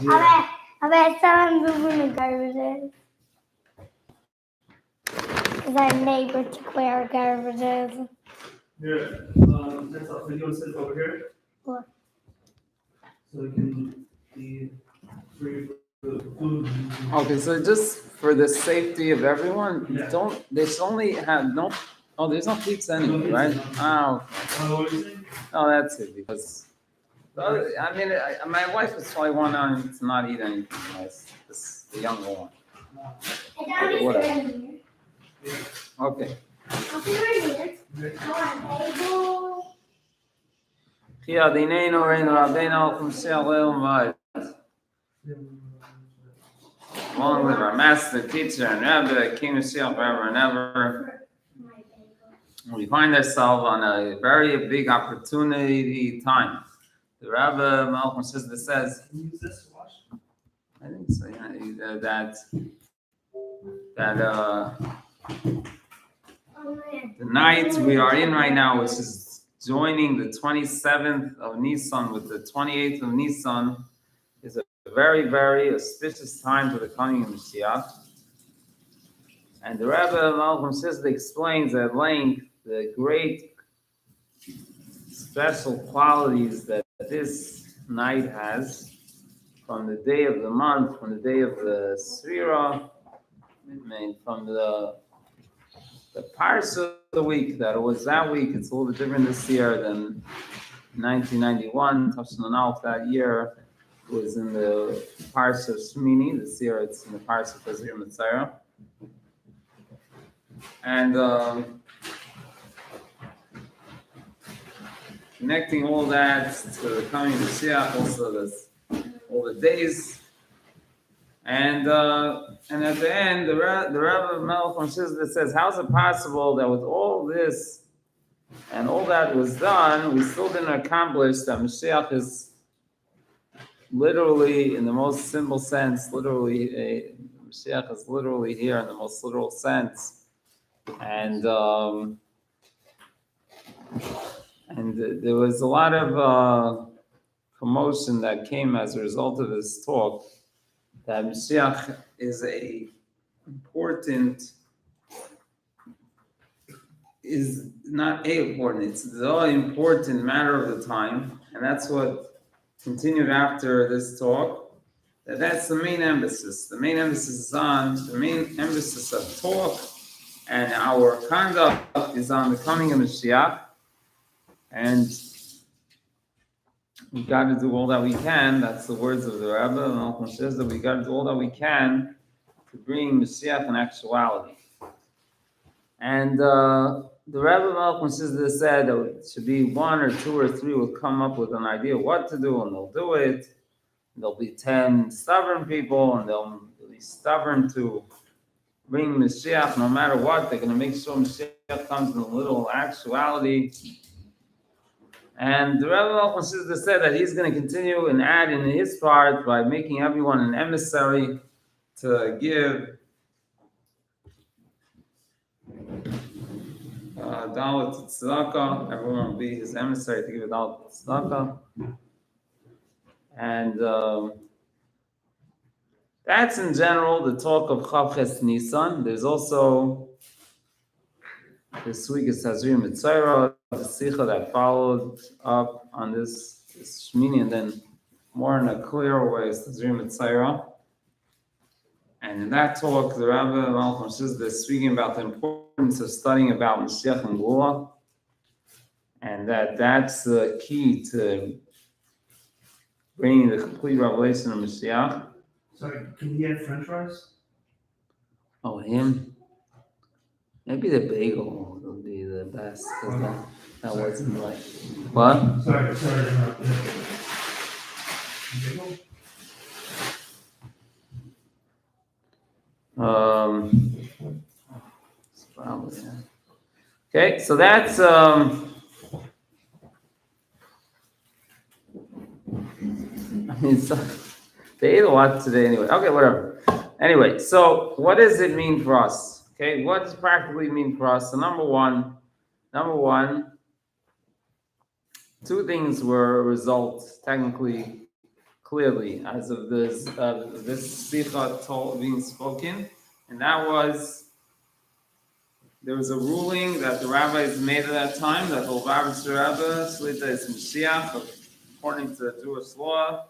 Aber someone moving the garbages. Because our neighbor took away our garbages. Here, that's all. You want to sit over here? What? So we can be free for the food. Okay, so just for the safety of everyone, Yeah. they should only have no. Oh, there's no pizza anyway, right? Oh, okay. What are you saying? Oh, that's it because. I mean, my wife is probably wanting to not eat anything nice. This the younger one. Okay, whatever. Okay. Kia dineno reino rabbeinu kumsel leilmad. Along with our master, teacher, and Rebbe, King Mashiach forever and ever, we find ourselves on a very big opportunity time. The Rebbe Malcolm says, Can you use this to wash? I think so, yeah, the night we are in right now, which is joining the 27th of Nissan with the 28th of Nissan, is a very, very auspicious time for the coming of Mashiach. And the Rebbe Malcolm Sisda explains at length the great special qualities that this night has from the day of the month, from the day of the Sfira, from the Parsha of the week, that it was that week. It's a little bit different this year than 1991. Tafshin Alf that year was in the Parsha of Shmini. This year it's in the Parsha of Tazir Mitzrayim. And connecting all that to the coming of Mashiach, also all the days. And at the end, the Rebbe Melchon Shizda says, how is it possible that with all this and all that was done, we still didn't accomplish that Mashiach is literally, in the most simple sense, Mashiach is literally here in the most literal sense. And there was a lot of commotion that came as a result of this talk, that Mashiach is not important, it's the important matter of the time, and that's what continued after this talk, that's the main emphasis. The main emphasis is on, the main emphasis of talk and our conduct is on the coming of Mashiach, and we got to do all that we can. That's the words of the Rebbe. And Malcolm says that we got to do all that we can to bring Mashiach in actuality. And the Rebbe Malcolm says said that it should be one or two or three will come up with an idea what to do, and they'll do it. There'll be 10 stubborn people, and they'll be stubborn to bring Mashiach no matter what. They're going to make sure Mashiach comes in a little actuality. And the Rebbe Malchus said that he's going to continue and add in his part by making everyone an emissary to give dollar to tzedakah. Everyone will be his emissary to give a dollar to tzedakah. And that's in general the talk of Chavches Nissan. There's also this week is Tazir Mitzrayim, the Sikha that followed up on this Shmini, and then more in a clear way is Tazir Mitzrayim. And in that talk, the Rebbe Malcolm Shizda is speaking about the importance of studying about Mashiach and Gula, and that's the key to bringing the complete revelation of Mashiach. Sorry, can you get French fries? Oh, him? Maybe the bagel will be the best, because that wasn't like... What? Sorry. Bagel? It's probably, yeah. Okay, so that's... they ate a lot today anyway. Okay, whatever. Anyway, so what does it mean for us? Okay, what does it practically mean for us? So number one, two things were results, technically clearly as of this sikha being spoken, and that was there was a ruling that the rabbis made at that time that Lubavitcher Rebbe Shlita is Mashiach according to Jewish law.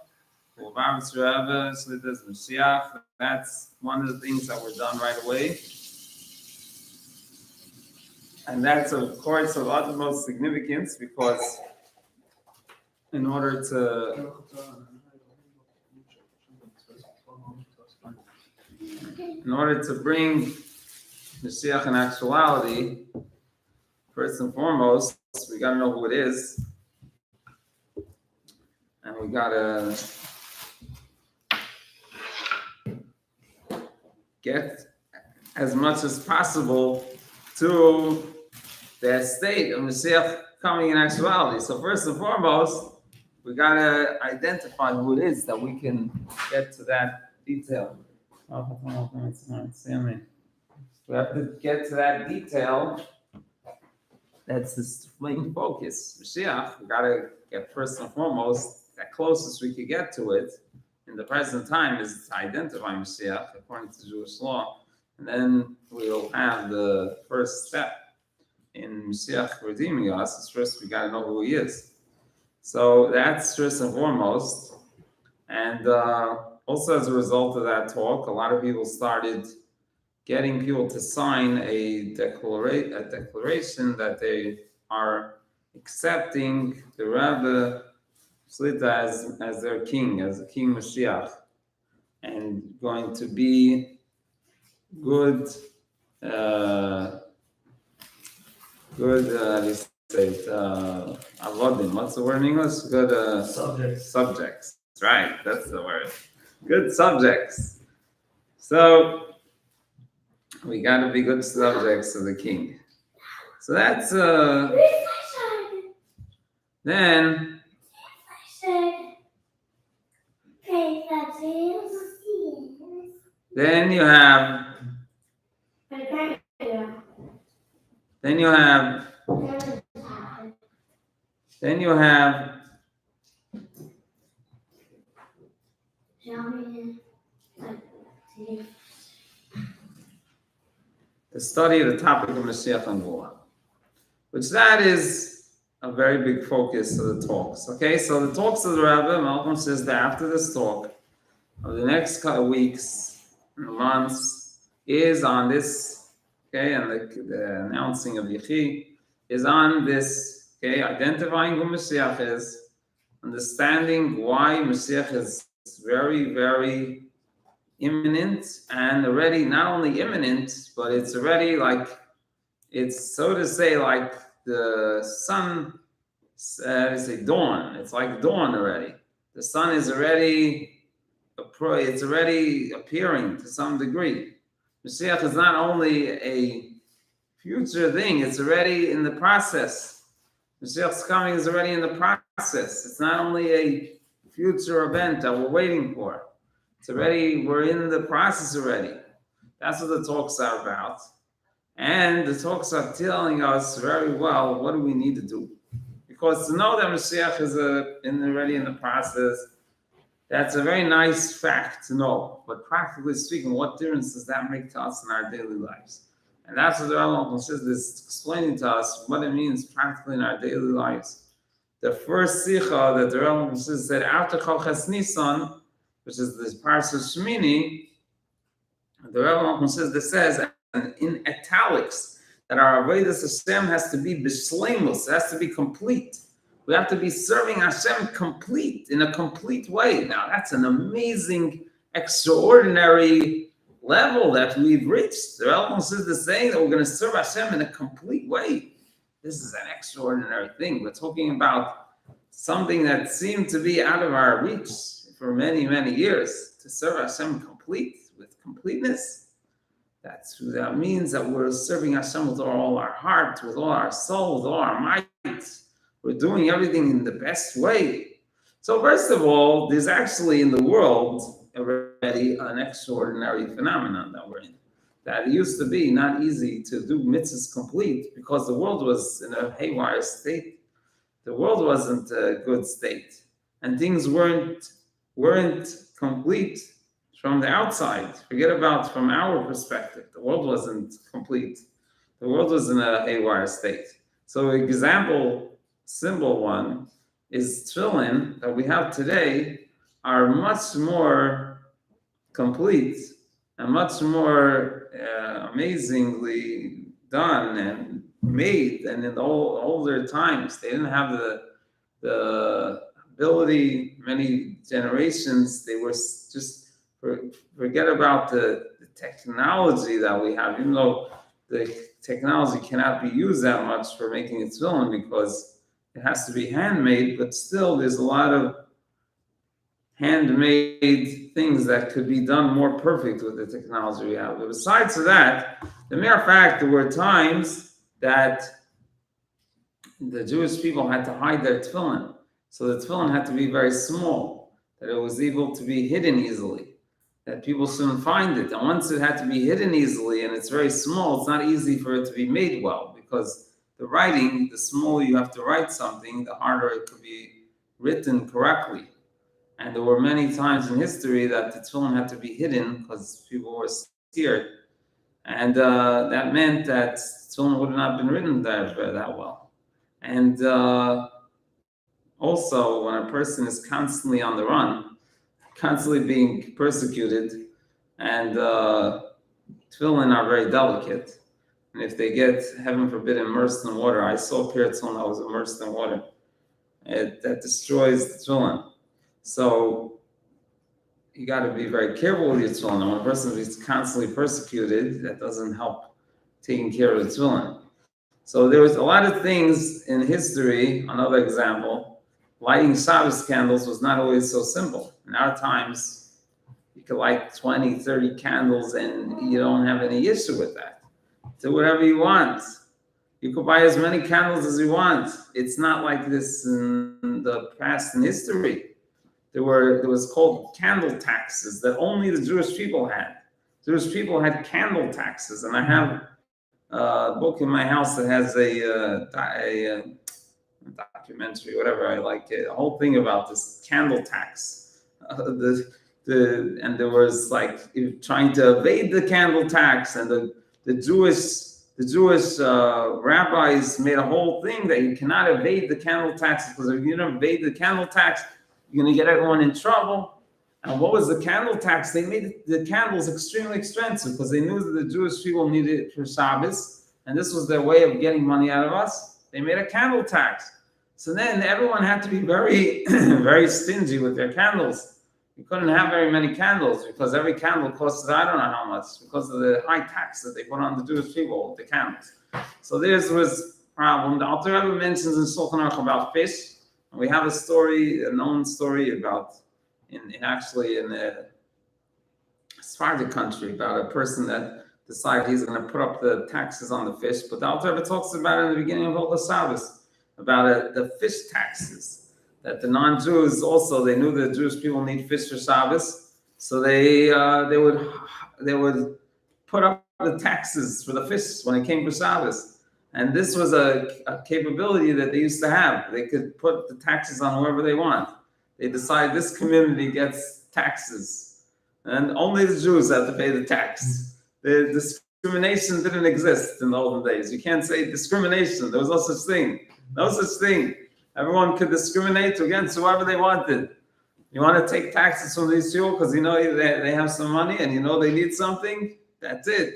Lubavitcher Rebbe Shlita is Mashiach. That's one of the things that were done right away. And that's, of course, of utmost significance because in order to bring Mashiach in actuality, first and foremost, we got to know who it is. And we got to get as much as possible to the state of Mashiach coming in actuality. So first and foremost, we got to identify who it is that we can get to that detail. We have to get to that detail. That's the main focus. Mashiach, we got to get first and foremost, the closest we could get to it in the present time is to identify Mashiach according to Jewish law. And then we'll have the first step in Mashiach redeeming us. Is first we got to know who he is. So that's first and foremost. And also as a result of that talk, a lot of people started getting people to sign a declaration that they are accepting the Rebbe Shlita as their king, as a king Mashiach, and going to be good, avodim. What's the word in English? Good subjects. Right, that's the word. Good subjects. So we got to be good subjects of the king. So that's then. Then you have the study of the topic of Mashiach and Gula, which that is a very big focus of the talks. Okay, so the talks of the Rebbe, Malcolm says that after this talk, of the next couple of weeks, months, is on this, okay, and the announcing of Yechi is on this, okay, identifying who Mashiach is, understanding why Mashiach is very, very imminent, and already not only imminent, but it's already like, it's so to say like the sun, is a dawn. It's like dawn already. The sun is already, it's already appearing to some degree. Mashiach is not only a future thing, it's already in the process. Mashiach's coming is already in the process. It's not only a future event that we're waiting for. It's already, we're in the process already. That's what the talks are about. And the talks are telling us very well what do we need to do. Because to know that Mashiach is already in the process, that's a very nice fact to know. But practically speaking, what difference does that make to us in our daily lives? And that's what the Rebbe is explaining to us what it means practically in our daily lives. The first sikha that the Rebbe said after Chalches Nissan, which is this Parsha Shemini, the Rebbe says in italics that our Avodas Hashem has to be b'shleimus, it has to be complete. We have to be serving Hashem complete, in a complete way. Now, that's an amazing, extraordinary level that we've reached. The Rebbe is saying that we're going to serve Hashem in a complete way. This is an extraordinary thing. We're talking about something that seemed to be out of our reach for many, many years. To serve Hashem complete, with completeness. That means that we're serving Hashem with all our heart, with all our soul, with all our might. We're doing everything in the best way. So first of all, there's actually in the world already an extraordinary phenomenon that we're in. That it used to be not easy to do mitzvahs complete because the world was in a haywire state. The world wasn't a good state. And things weren't weren't complete from the outside. Forget about from our perspective. The world wasn't complete. The world was in a haywire state. So example, symbol one, is tefillin that we have today are much more complete and much more amazingly done and made than in the older times. They didn't have the ability, many generations, they were just, forget about the technology that we have, even though the technology cannot be used that much for making it tefillin because it has to be handmade, but still there's a lot of handmade things that could be done more perfect with the technology we have. But besides that, the mere fact there were times that the Jewish people had to hide their tefillin. So the tefillin had to be very small, that it was able to be hidden easily, that people shouldn't find it. And once it had to be hidden easily and it's very small, it's not easy for it to be made well because the writing, the smaller you have to write something, the harder it could be written correctly. And there were many times in history that the tefillin had to be hidden because people were scared. And that meant that tefillin would not have been written that well. And also, when a person is constantly on the run, constantly being persecuted, and tefillin are very delicate. And if they get, heaven forbid, immersed in water, I saw a pair of tefillin that was immersed in water. That destroys the tefillin. So you got to be very careful with your tefillin. And when a person is constantly persecuted, that doesn't help taking care of the tefillin. So there was a lot of things in history. Another example, lighting Shabbos candles was not always so simple. In our times, you could light 20, 30 candles and you don't have any issue with that. Do whatever you want. You could buy as many candles as you want. It's not like this in the past in history. There was called candle taxes that only the Jewish people had. Jewish people had candle taxes, and I have a book in my house that has a documentary, whatever. I like it, a whole thing about this candle tax. And there was like trying to evade the candle tax, and the Jewish rabbis made a whole thing that you cannot evade the candle tax because if you don't evade the candle tax, you're going to get everyone in trouble. And what was the candle tax? They made the candles extremely expensive because they knew that the Jewish people needed it for Shabbos, and this was their way of getting money out of us. They made a candle tax. So then everyone had to be very, very stingy with their candles. You couldn't have very many candles because every candle costed I don't know how much because of the high tax that they put on the Jewish people with the candles. So this was a problem. The Alter Rebbe mentions in Shulchan Aruch about fish. And we have a story, a known story about in the Sephardic country about a person that decided he's going to put up the taxes on the fish. But the Alter Rebbe talks about it in the beginning of Hilchos Shabbos about the fish taxes. That the non-Jews also, they knew that Jewish people need fish for Shabbos, so they would put up the taxes for the fish when it came for Shabbos. And this was a capability that they used to have. They could put the taxes on whoever they want. They decide this community gets taxes, and only the Jews have to pay the tax. The discrimination didn't exist in the olden days. You can't say discrimination. There was no such thing. No such thing. Everyone could discriminate against whoever they wanted. You want to take taxes from these people because you know they have some money and you know they need something? That's it.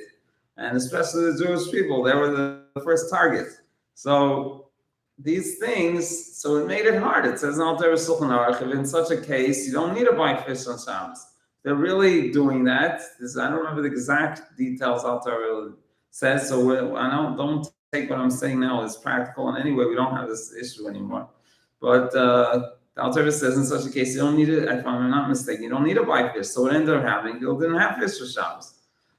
And especially the Jewish people, they were the first target. So these things, so it made it hard. It says in Alter Rebbe Shulchan Aruch, if in such a case, you don't need to buy fish on Shabbos. They're really doing that. I don't remember the exact details Alter Rebbe says, so don't take what I'm saying now as practical in any way. We don't have this issue anymore. But the Alter Rebbe says in such a case, you don't need it, if I'm not mistaken, you don't need to buy fish. So what ended up happening, people didn't have fish for Shabbos.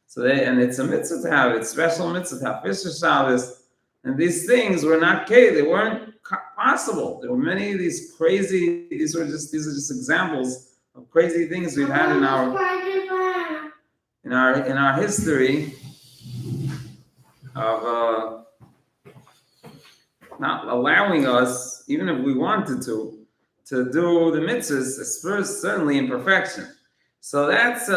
So and it's a mitzvah to have it, special mitzvah to have fish for Shabbos. And these things were not they weren't possible. There were many of these crazy, these are just examples of crazy things we've had in our history of not allowing us, even if we wanted to to do the mitzvahs is first certainly imperfection. So that's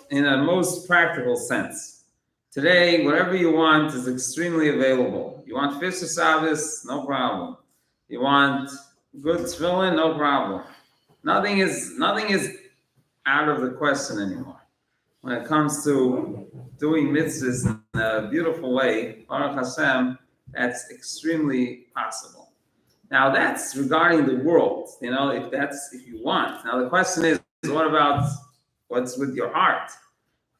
in a most practical sense. Today, whatever you want is extremely available. You want fish or Shabbos, no problem. You want good tefillin, no problem. Nothing is out of the question anymore. When it comes to doing mitzvahs in a beautiful way, Baruch Hashem, that's extremely possible. Now that's regarding the world, if you want. Now the question is, what about what's with your heart?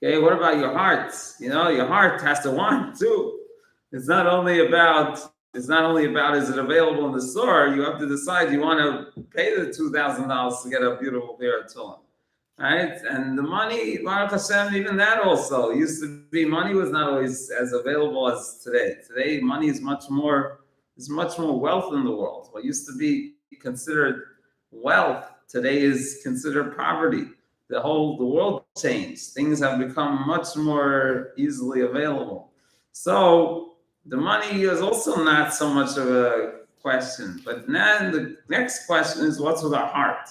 Okay, what about your heart? Your heart has to want too. It's not only about is it available in the store. You have to decide you want to pay the $2,000 to get a beautiful pair of tefillin, right? And the money, Baruch Hashem, even that also used to be. Money was not always as available as today. Today, money is much more. There's much more wealth in the world. What used to be considered wealth today is considered poverty. The world changed. Things have become much more easily available. So the money is also not so much of a question. But then the next question is, what's with our heart?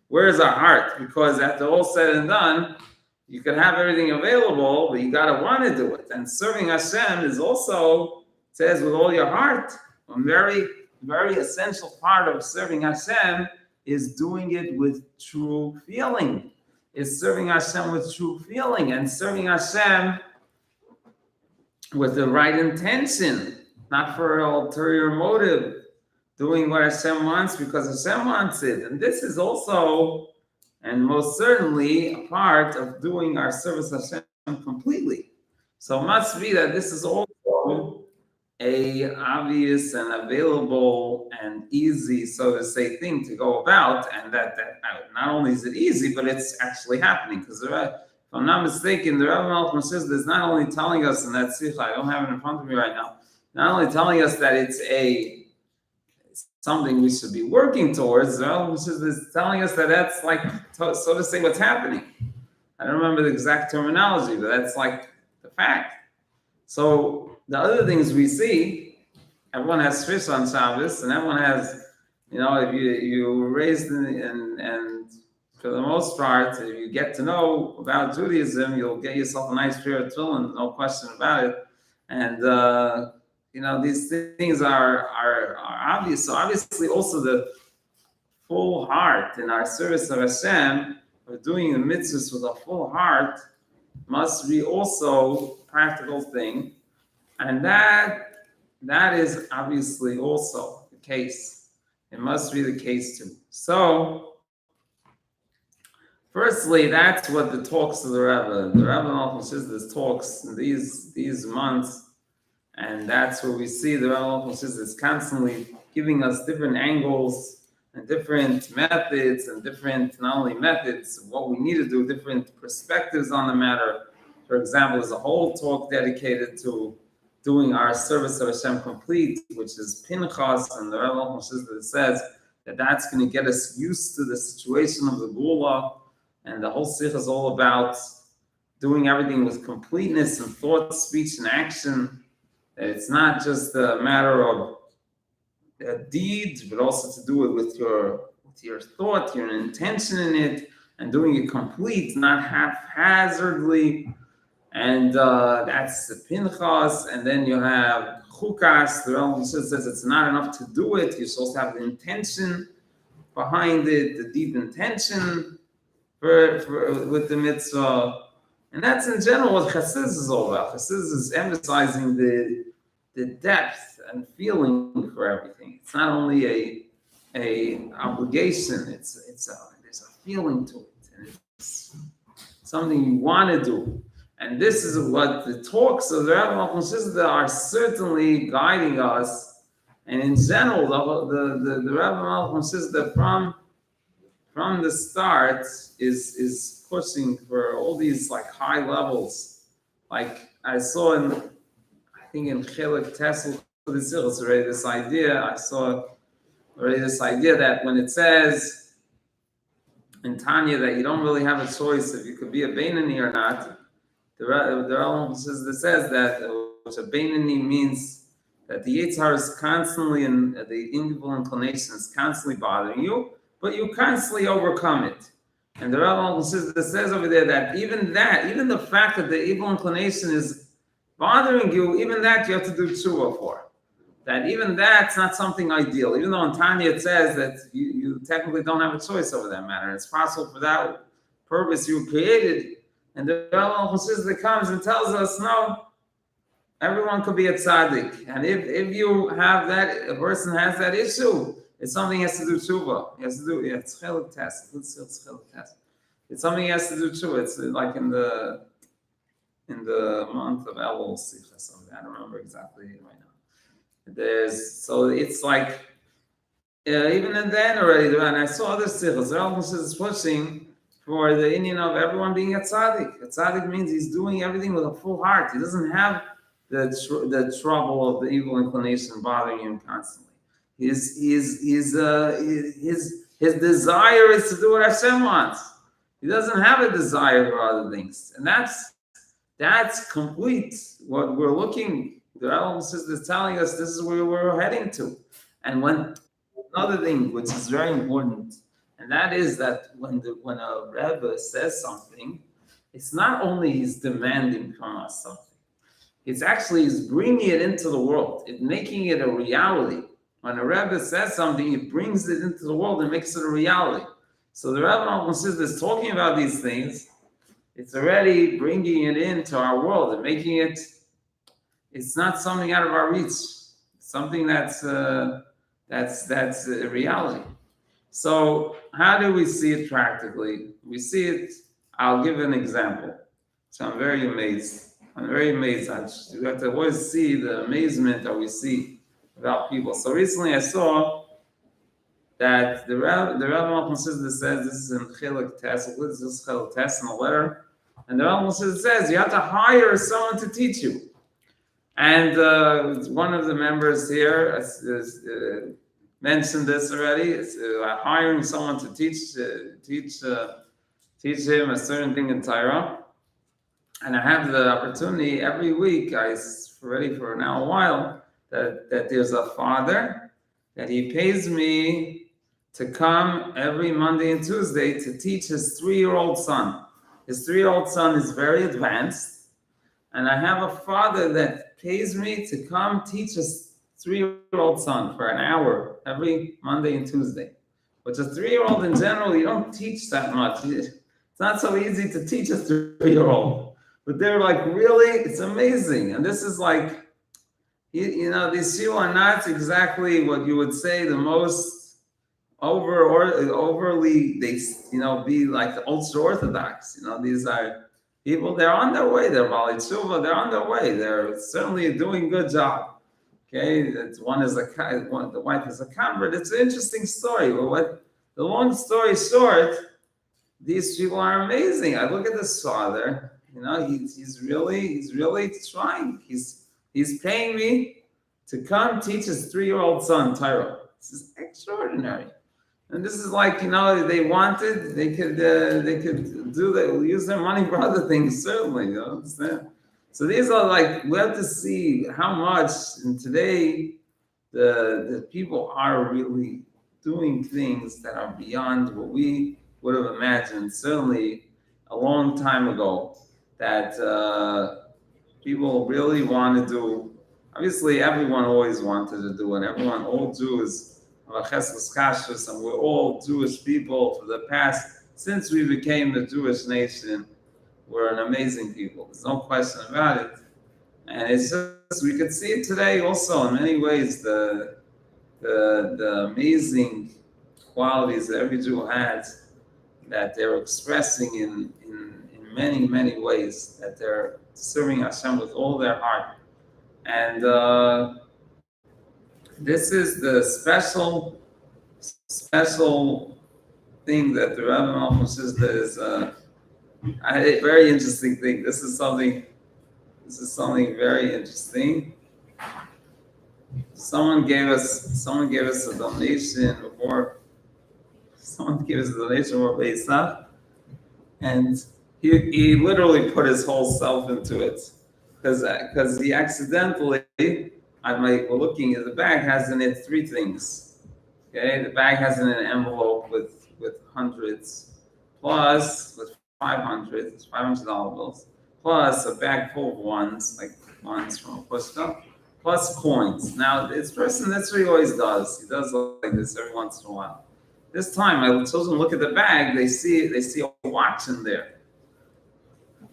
Where is our heart? Because after all said and done, you can have everything available, but you got to want to do it. And serving Hashem is also, says, with all your heart. A very, very essential part of serving Hashem is doing it with true feeling. Is serving Hashem with true feeling and serving Hashem with the right intention, not for an ulterior motive. Doing what Hashem wants because Hashem wants it. And this is also, and most certainly, a part of doing our service Hashem completely. So it must be that this is also a obvious and available and easy, so to say, thing to go about, and that not only is it easy, but it's actually happening. Because if I'm not mistaken, the Rebbe Malchus says is not only telling us in that sicha, I don't have it in front of me right now, not only telling us that it's something we should be working towards, the Rebbe Malchus is telling us that that's like, so to say, what's happening. I don't remember the exact terminology, but that's like the fact. So the other things we see, everyone has fish on Shabbos, and everyone has, if you raised and for the most part, if you get to know about Judaism, you'll get yourself a nice pair of tefillin, no question about it. And these things are obvious. So obviously, also the full heart in our service of Hashem, or doing the mitzvahs with a full heart, must be also a practical thing. And that is obviously also the case. It must be the case too. So, firstly, that's what the talks of the Rebbe. The Rebbe Malchus says this talks in these months, and that's where we see the Rebbe Malchus says is constantly giving us different angles and different methods and different, not only methods, what we need to do, different perspectives on the matter. For example, there's a whole talk dedicated to doing our service of Hashem complete, which is Pinchas, and the Rebbe Malchus says that that's going to get us used to the situation of the Gula, and the whole Sikh is all about doing everything with completeness and thought, speech, and action. That it's not just a matter of a deed, but also to do it with your thought, your intention in it, and doing it complete, not haphazardly. And that's the Pinchas, and then you have Chukas. The Rebbe says it's not enough to do it. You're supposed to have the intention behind it, the deep intention with the mitzvah. And that's in general what Chassidus is all about. Chassidus is emphasizing the depth and feeling for everything. It's not only a obligation. There's a feeling to it, and it's something you want to do. And this is what the talks of the Rebbe Malchus are certainly guiding us. And in general, the Rebbe Malchus from the start is pushing for all these like high levels. Like I saw in Chelik Tessel already this idea. I saw already this idea that when it says in Tanya that you don't really have a choice if you could be a Beinani or not, the Rambam says that which a Beinani means that the Yetzer Hara is constantly, and the evil inclination is constantly bothering you, but you constantly overcome it. And the Rebbe says over there that, even the fact that the evil inclination is bothering you, even that you have to do tshuva for. That even that's not something ideal. Even though in Tanya it says that you technically don't have a choice over that matter. It's possible for that purpose you were created. And the Rebbe comes and tells us, no, everyone could be a tzaddik. And if you have that, a person has that issue, it's something he has to do tshuva. He has to do, it's chelik test. It's something he has to do tshuva. It's like in the month of Elul Sikha, something. I don't remember exactly right now. So it's like, even in then already, and I saw other sikhs, the Rebbe is pushing for the Indian of everyone being a tzaddik. A tzaddik means he's doing everything with a full heart. He doesn't have the trouble of the evil inclination bothering him constantly. His desire is to do what Hashem wants. He doesn't have a desire for other things, and that's complete. What we're looking, the Rebbe is telling us this is where we're heading to. And when another thing which is very important, and that is that when a Rebbe says something, it's not only he's demanding from us something. It's actually he's bringing it into the world, making it a reality. When a Rebbe says something, he brings it into the world and makes it a reality. So the Rebbe is talking about these things. It's already bringing it into our world and making it. It's not something out of our reach. It's something that's a reality. So how do we see it practically? We see it. I'll give an example. So I'm very amazed. You have to always see the amazement that we see about people. So recently I saw that the Rebbe Malcolm says this is in Chelik Test. This is Chelik Test in a letter, and the Rebbe says you have to hire someone to teach you. And one of the members here mentioned this already. It's, hiring someone to teach him a certain thing in Torah. And I have the opportunity every week, already for now a while, that there's a father that he pays me to come every Monday and Tuesday to teach his 3-year-old son. His 3-year-old son is very advanced, and I have a father that pays me to come teach his 3-year-old son for an hour every Monday and Tuesday. Which a 3-year-old in general, you don't teach that much. It's not so easy to teach a 3-year-old. But they're like, really? It's amazing. And this is like, these people are not exactly what you would say the most overly, be like the ultra-Orthodox. These are people, they're on their way. They're Bali Tshuva, they're on their way. They're certainly doing a good job. Okay, the wife is a convert. It's an interesting story. But the long story short, these people are amazing. I look at this father. He's really trying. He's paying me to come teach his 3-year-old son Torah. This is extraordinary. And this is like, they wanted, they could use their money for other things, certainly, you understand? So these are like, we have to see how much, and today, the people are really doing things that are beyond what we would have imagined, certainly a long time ago. That people really want to do. Obviously, everyone always wanted to do, and all Jews, and we're all Jewish people for the past, since we became the Jewish nation, we're an amazing people. There's no question about it. And it's just, we could see it today also in many ways, the amazing qualities that every Jew has, that they're expressing in many, many ways, that they're serving Hashem with all their heart. And this is the special thing that the Rebbe Malcolm says that is a very interesting thing. This is something very interesting. Someone gave us a donation before Pesach, and he literally put his whole self into it, because he accidentally we're looking at the bag has in it three things. Okay, the bag has in it an envelope with hundreds, plus with 500 bills, plus a bag full of ones, like ones from a pushka, plus coins. Now this person, that's what he always does. He does like this every once in a while. This time, my children look at the bag. They see a watch in there.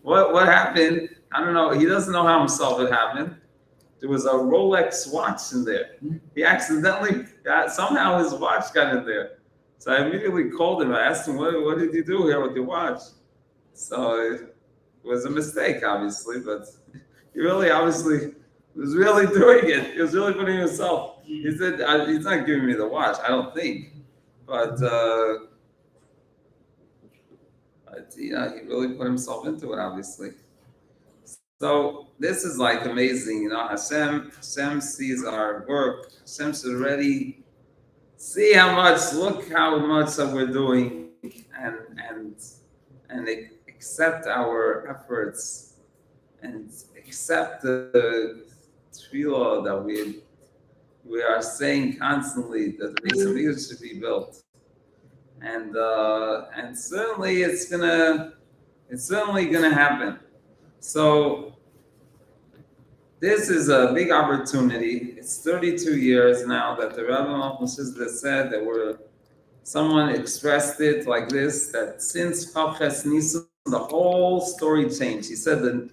What happened? I don't know. He doesn't know how himself it happened. There was a Rolex watch in there. He accidentally got, somehow his watch got in there. So I immediately called him. I asked him, what did you do here with your watch? So it was a mistake, obviously, but he really obviously was really doing it. He was really putting himself. He said, he's not giving me the watch, I don't think. But yeah, he really put himself into it, obviously. So this is like amazing, you know. Hashem sees our work. Hashem should already see look how much that we're doing, and accept our efforts, and accept the tefillah that we are saying constantly that the Beis Hamikdash should be built, and certainly it's certainly gonna happen. So this is a big opportunity. It's 32 years now that the Rebbe Malchum Shizda said that someone expressed it like this, that since Chavches Nisan, the whole story changed. He said the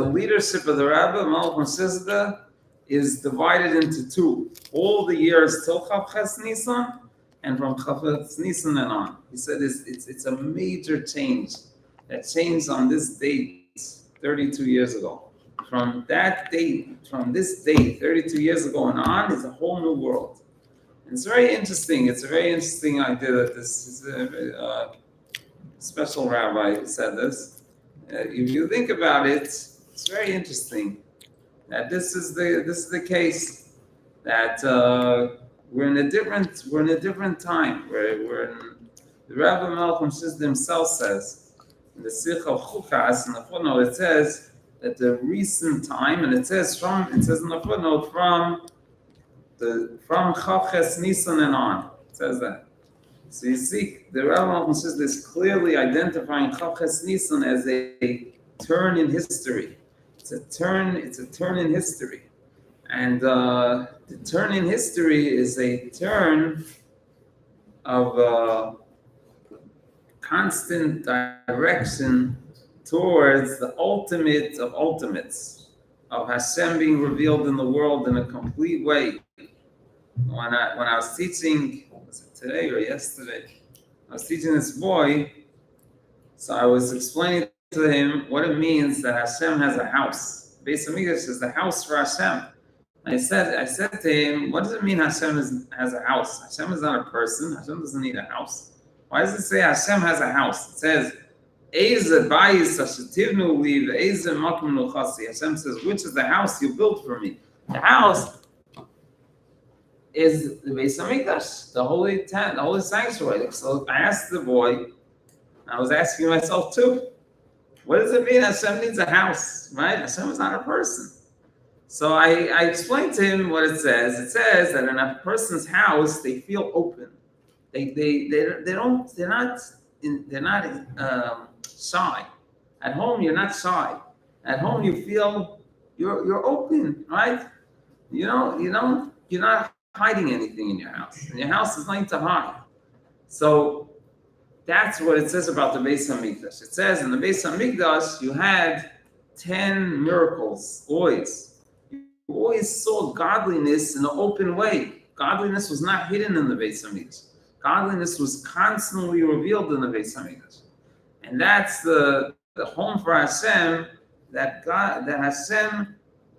leadership of the Rebbe Malchum Shizda is divided into two. All the years till Chavches Nisan, and from Chavches Nisan and on. He said it's a major change that changed on this date 32 years ago. From that date, from this date, 32 years ago and on, is a whole new world. And it's very interesting. It's a very interesting idea that this is a special rabbi who said this. If you think about it, it's very interesting that this is the case, that we're in a different time. The Rabbi Malchum Shizda himself says in the Sikh of Chukas, in the footnote, it says that the recent time, and it says in the footnote from Chavches Nisan and on. It says that. So you see, the Rabbi Malchum Shizda is clearly identifying Chavches Nisan as a turn in history. It's a turn in history, and the turn in history is a turn of constant direction towards the ultimate of ultimates, of Hashem being revealed in the world in a complete way. When I was teaching, was it today or yesterday? I was teaching this boy, so I was explaining to him what it means that Hashem has a house. Beis Hamikdash is the house for Hashem. I said to him, what does it mean Hashem has a house? Hashem is not a person. Hashem doesn't need a house. Why does it say Hashem has a house? It says, Hashem says, which is the house you built for me? The house is the Beis Hamikdash, the holy tent, the holy sanctuary. So I asked the boy, I was asking myself too, what does it mean Hashem needs a house, right? Hashem is not a person. So I explained to him what it says. It says that in a person's house, they feel open. They're not shy. At home, you're not shy. At home, you feel you're open, right? You're not hiding anything in your house. And your house is nothing to hide. So that's what it says about the Beis Hamikdash. It says in the Beis Hamikdash, you had 10 miracles, always. You always saw godliness in an open way. Godliness was not hidden in the Beis Hamikdash. Godliness was constantly revealed in the Beis Hamikdash. And that's the home for Hashem,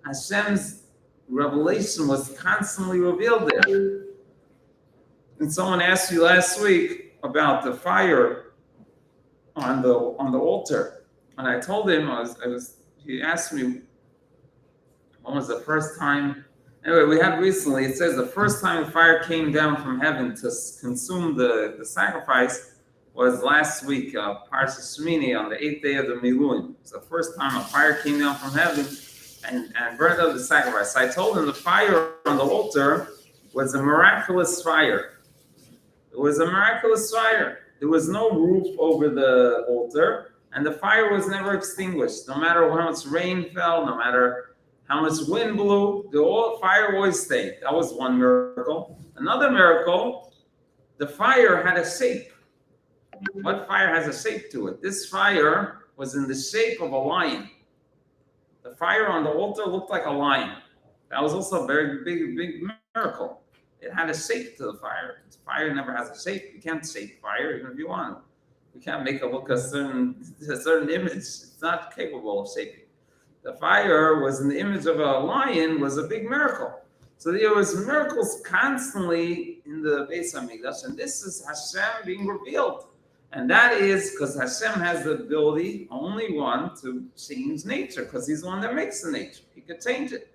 Hashem's revelation was constantly revealed there. And someone asked you last week about the fire on the altar. And I told him, he asked me, when was the first time? Anyway, we had recently, it says the first time fire came down from heaven to consume the sacrifice was last week, Parshas Shmini, on the 8th day of the Miluim. It's the first time a fire came down from heaven and burned up the sacrifice. So I told him the fire on the altar was a miraculous fire. It was a miraculous fire. There was no roof over the altar, and the fire was never extinguished. No matter how much rain fell, no matter how much wind blew, the fire always stayed. That was one miracle. Another miracle, the fire had a shape. What fire has a shape to it? This fire was in the shape of a lion. The fire on the altar looked like a lion. That was also a very big miracle. It had a shape to the fire. Fire never has a shape. You can't shape fire even if you want to. You can't make it look a certain image. It's not capable of shaping. The fire was in the image of a lion, was a big miracle. So there was miracles constantly in the Beis Hamikdash, and this is Hashem being revealed. And that is because Hashem has the ability, only one, to change nature, because he's the one that makes the nature. He could change it.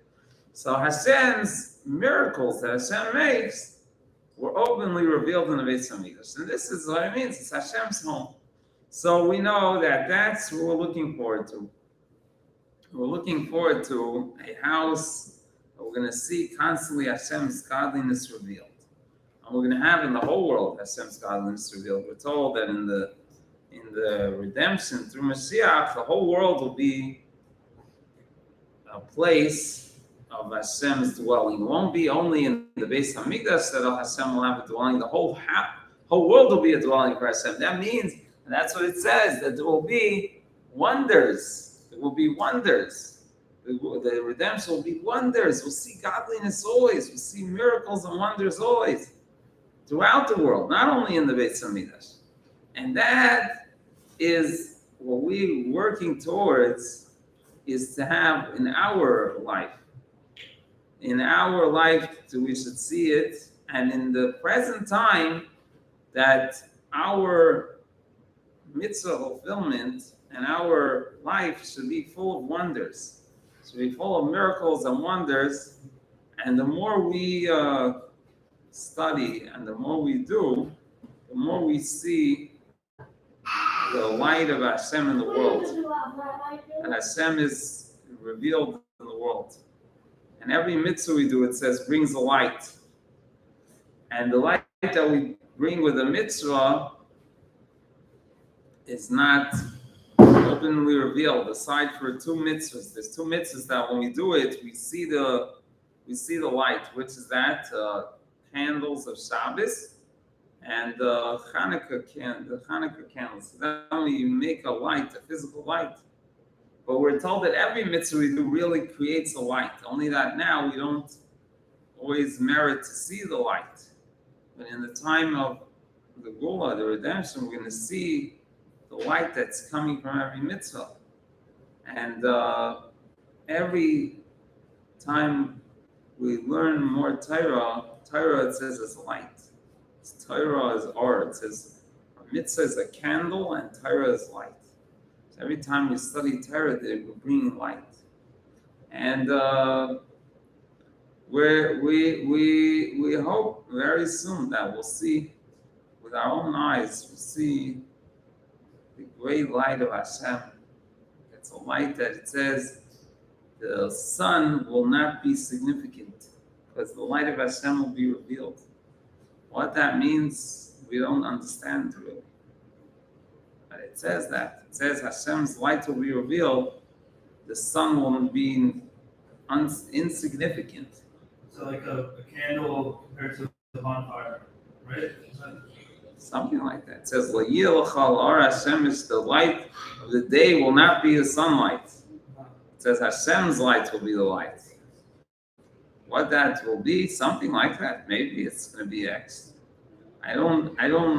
So Hashem's miracles that Hashem makes were openly revealed in the Beis Hamikdash. And this is what it means. It's Hashem's home. So we know that that's what we're looking forward to. We're looking forward to a house that we're going to see constantly Hashem's godliness revealed. And we're going to have in the whole world Hashem's godliness revealed. We're told that in the redemption through Mashiach, the whole world will be a place of Hashem's dwelling. It won't be only in the Beis Hamikdash that Hashem will have a dwelling. The whole world will be a dwelling for Hashem. That means, and that's what it says, that there will be wonders. There will be wonders. The redemption will be wonders. We'll see godliness always. We'll see miracles and wonders always throughout the world, not only in the Beis Hamikdash. And that is what we're working towards, is to have in our life. In our life, we should see it, and in the present time, that our mitzvah fulfillment and our life should be full of wonders, should be full of miracles and wonders. And the more we study and the more we do, the more we see the light of Hashem in the world. And Hashem is revealed in the world. And every mitzvah we do, it says, brings a light. And the light that we bring with a mitzvah is not openly revealed, aside for two mitzvahs. There's two mitzvahs that when we do it, we see the light, which is that candles of Shabbos and the Hanukkah candles. Then we make a light, a physical light. But we're told that every mitzvah we do really creates a light. Only that now we don't always merit to see the light. But in the time of the Gula, the redemption, we're going to see the light that's coming from every mitzvah. And every time we learn more Torah, it says is light. Torah is or. It says a mitzvah is a candle and Torah is light. So every time we study Torah, we're bringing light. And we hope very soon that we'll see with our own eyes, we'll see the great light of Hashem. It's a light that it says the sun will not be significant because the light of Hashem will be revealed. What that means, we don't understand really. But it says that. It says Hashem's light will be revealed, the sun will be insignificant. So like a candle compared to the bonfire, right? Something like that. It says, Hashem is the light of the day will not be the sunlight. It says Hashem's light will be the light. What that will be, something like that. Maybe it's going to be X. I don't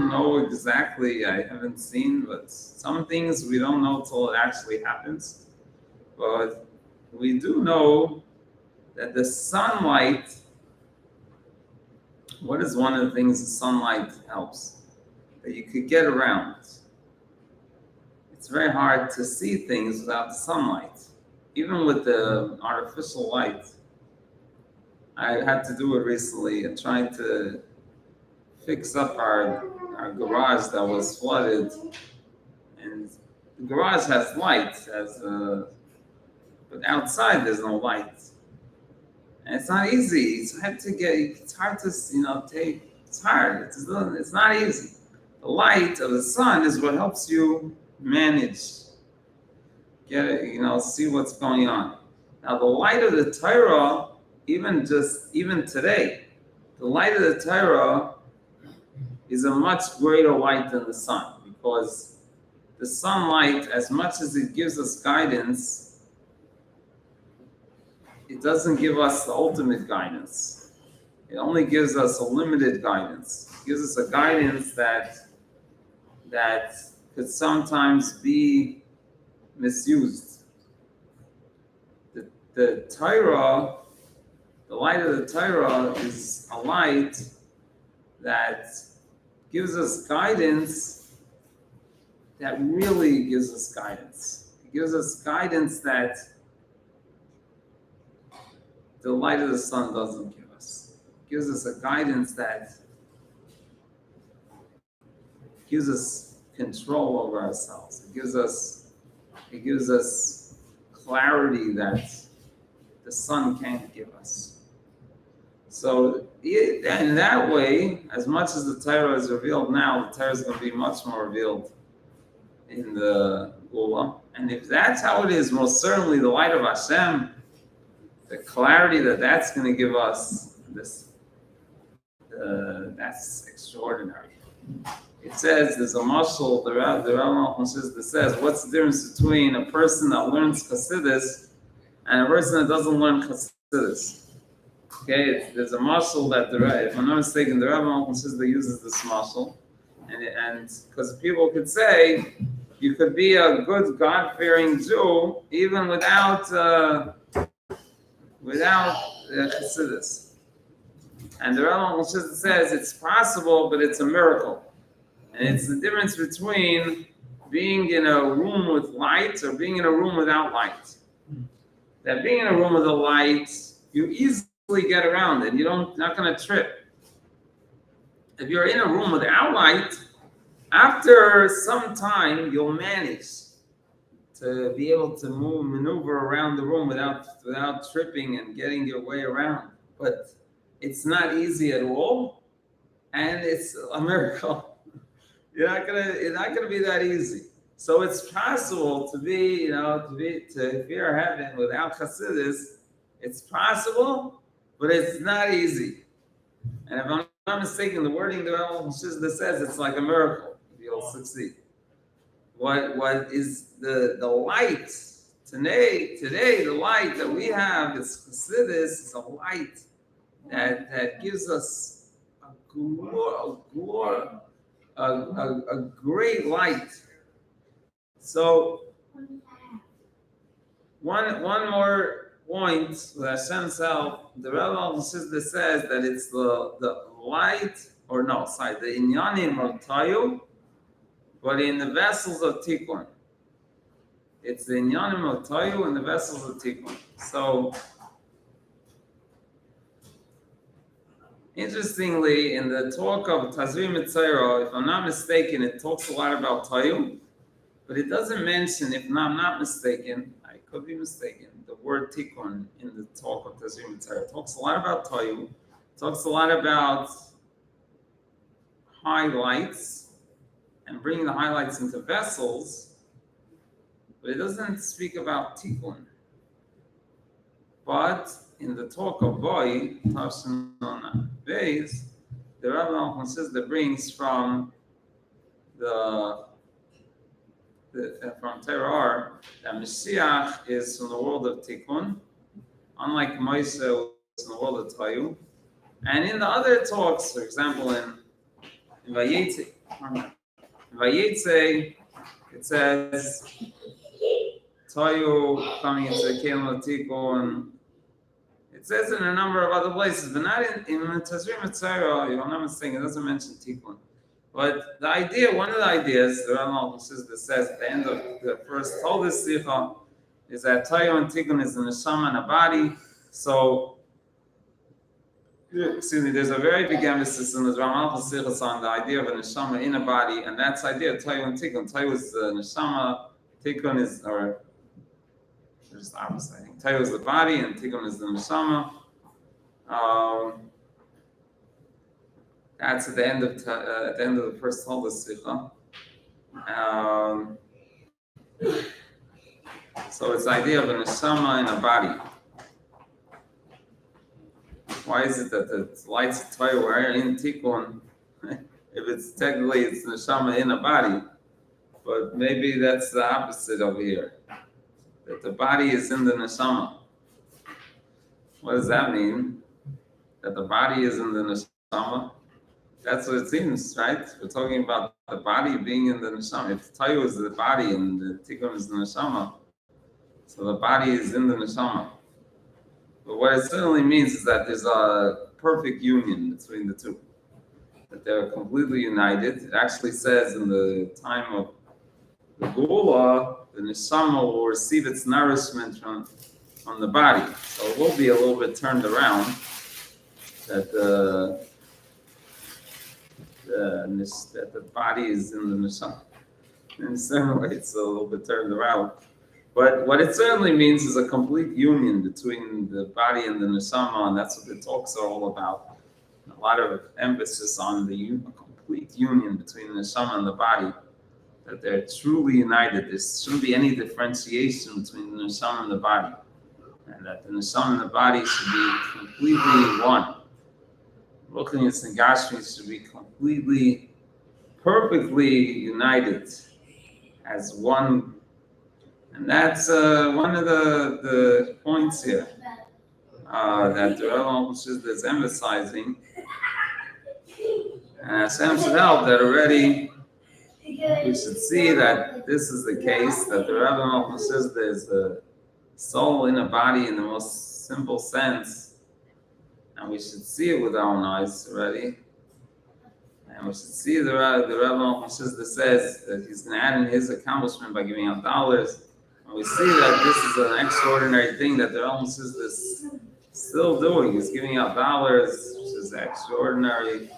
know exactly. I haven't seen, but some things we don't know till it actually happens. But we do know that the sunlight, what is one of the things the sunlight helps? That you could get around. It's very hard to see things without the sunlight. Even with the artificial light. I had to do it recently and trying to fix up our garage that was flooded. And the garage has light, has but outside there's no light. And it's not easy. It's hard to get, it's hard to, take, it's hard. It's not easy. The light of the sun is what helps you manage, get it, see what's going on. Now, the light of the Torah, even today, the light of the Torah is a much greater light than the sun, because the sunlight, as much as it gives us guidance, it doesn't give us the ultimate guidance. It only gives us a limited guidance. It gives us a guidance that could sometimes be misused. The Torah, the light of the Torah is a light that gives us guidance, that really gives us guidance. It gives us guidance that the light of the sun doesn't give us. It gives us a guidance that gives us control over ourselves. It gives us clarity that the sun can't give us. So in that way, as much as the Torah is revealed now, the Torah is going to be much more revealed in the Gula. And if that's how it is, most certainly the light of Hashem, the clarity that's going to give us, that's extraordinary. It says, there's a mashal, the Rambam says, what's the difference between a person that learns Chassidus and a person that doesn't learn Chassidus? Okay, there's a mashal that, if I'm not mistaken, the Rambam uses this mashal, and because people could say, you could be a good God-fearing Jew even without Chassidus. And the Rambam says it's possible, but it's a miracle. And it's the difference between being in a room with light or being in a room without light. That being in a room with a light, you easily get around it. You're not going to trip. If you're in a room without light, after some time, you'll manage to be able to maneuver around the room without tripping and getting your way around. But it's not easy at all, and it's a miracle. It's not gonna be that easy. So it's possible to fear heaven without Chassidus. It's possible, but it's not easy. And if I'm not mistaken, the wording the Rambam says it's like a miracle if you'll succeed. What is the light today? The light that we have is Chassidus. It's a light that gives us a great light. So one more point with Hashem's help, the Rambam says that it's the light, the inyanim of Tayu, but in the vessels of Tikkun. It's the inyanim of Tayu in the vessels of Tikkun. So interestingly, in the talk of Tazri Mitzayra, if I'm not mistaken, it talks a lot about Tayu, but it doesn't mention, if I'm not mistaken, I could be mistaken, the word Tikkun in the talk of Tazri Mitzayra. It talks a lot about Tayu, it talks a lot about highlights and bringing the highlights into vessels, but it doesn't speak about Tikkun. But in the talk of Boy, Tavshin Beis, the Rabbi says that brings from from Terah that Mashiach is from the world of Tikkun, unlike Moshe was in the world of Tayu. And in the other talks, for example, in Vayetze, it says Tayu coming into the Kelim of Tikkun. It says in a number of other places, but not in Tazri Mitzayra, if I'm not mistaken, it doesn't mention Tikkun. But the idea, one of the ideas, the Rambam says at the end of the first Toldus Sicha, is that Tayu and Tikkun is a neshama and a body. So, there's a very big emphasis in the Rambam Sichas on the idea of a neshama in a body, and that's the idea of Tayu and Tikkun. Tayu is the neshama, Tikkun is, or just the opposite. I think Torah is the body and Tikkun is the neshama. That's at the end of the first Talmud Sikha. So it's the idea of a neshama in a body. Why is it that the lights of Torah were in Tikkun? If it's technically it's neshama in a body, but maybe that's the opposite over here. That the body is in the neshama. What does that mean? That the body is in the neshama? That's what it seems, right? We're talking about the body being in the neshama. If Torah is the body and the Tikkun is the neshama, so the body is in the neshama. But what it certainly means is that there's a perfect union between the two. That they're completely united. It actually says in the time of the Gula, the neshama will receive its nourishment from the body. So it will be a little bit turned around. That that the body is in the neshama. In a certain way, it's a little bit turned around. But what it certainly means is a complete union between the body and the neshama, and that's what the talks are all about. A lot of emphasis on the complete union between the neshama and the body, that they're truly united. There shouldn't be any differentiation between the neshama and the body, and that the neshama and the body should be completely one. Ruchnius and Gashmi should be completely, perfectly united as one. And that's one of the points here that the Rebbe is emphasizing. And Hashem should help that already we should see that this is the case, that the Rebbe says there's a soul in a body in the most simple sense. And we should see it with our own eyes already. And we should see the Rebbe says that he's going to add in his accomplishment by giving out dollars. And we see that this is an extraordinary thing that the Rebbe is still doing. He's giving out dollars, which is extraordinary.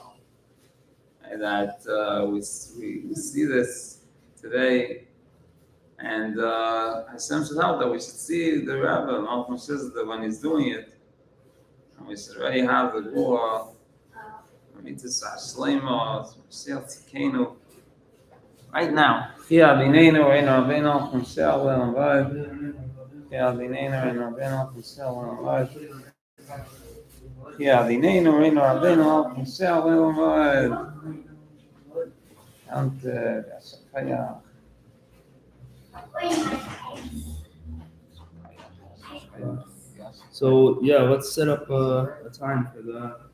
And that we see this today. And Hashem should help that we should see the Rebbe, Malchum that when he's doing it, and we should already have the Gua, right now. So yeah, let's set up a time for that.